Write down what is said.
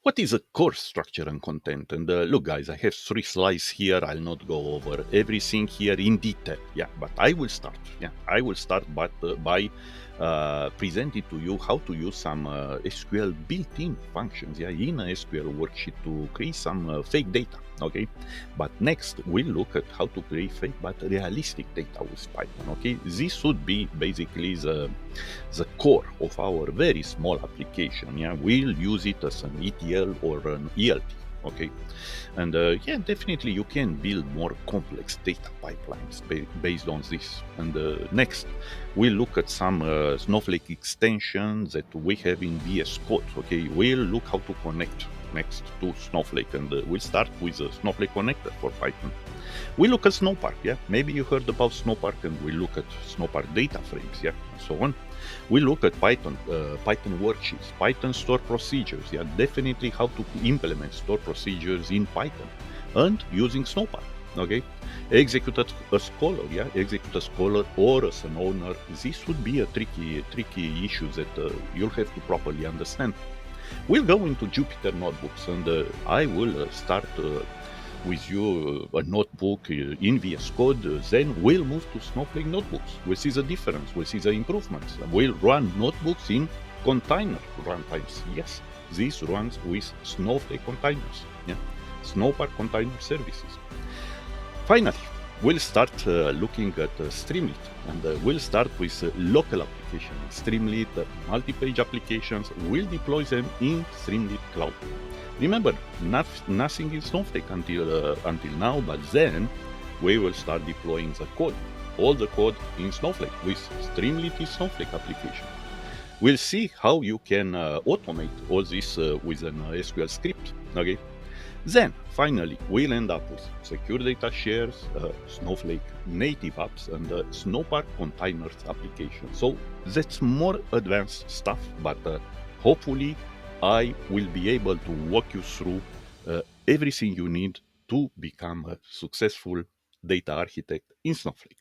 What is a course structure and content? And look, guys, I have 3 slides here. I'll not go over everything here in detail. Yeah, but I will start. Yeah, I will start by presenting to you how to use some SQL built-in functions. Yeah, in a SQL worksheet to create some fake data. Okay, but next we'll look at how to create fake but realistic data with Python. Okay, this would be basically the core of our very small application. Yeah, we'll use it as an ETL or an ELT. Okay, and yeah, definitely you can build more complex data pipelines based on this. And next, we'll look at some Snowflake extensions that we have in VS Code. Okay, we'll look how to connect next to Snowflake, and we'll start with a Snowflake connector for Python. We look at Snowpark, yeah. Maybe you heard about Snowpark, and we look at Snowpark data frames, yeah, and so on. We look at Python worksheets, Python store procedures, yeah, definitely how to implement store procedures in Python, and using Snowpark. Okay, execute a scholar, yeah, execute a scholar or as an owner. This would be a tricky issue that you'll have to properly understand. We'll go into Jupyter notebooks, and I will start with you a notebook in VS Code. Then we'll move to Snowflake notebooks. We'll see the difference. We'll see the improvements. We'll run notebooks in container runtimes. Yes, this runs with Snowflake containers. Yeah, Snowpark container services. Finally, we'll start looking at Streamlit, and we'll start with local application. Streamlit multi-page applications. We'll deploy them in Streamlit Cloud. Remember, nothing in Snowflake until now, but then we will start deploying the code, all the code in Snowflake with Streamlit Snowflake application. We'll see how you can automate all this with an SQL script. Okay. Then, finally, we'll end up with secure data shares, Snowflake native apps, and Snowpark containers application. So that's more advanced stuff, but hopefully I will be able to walk you through everything you need to become a successful data architect in Snowflake.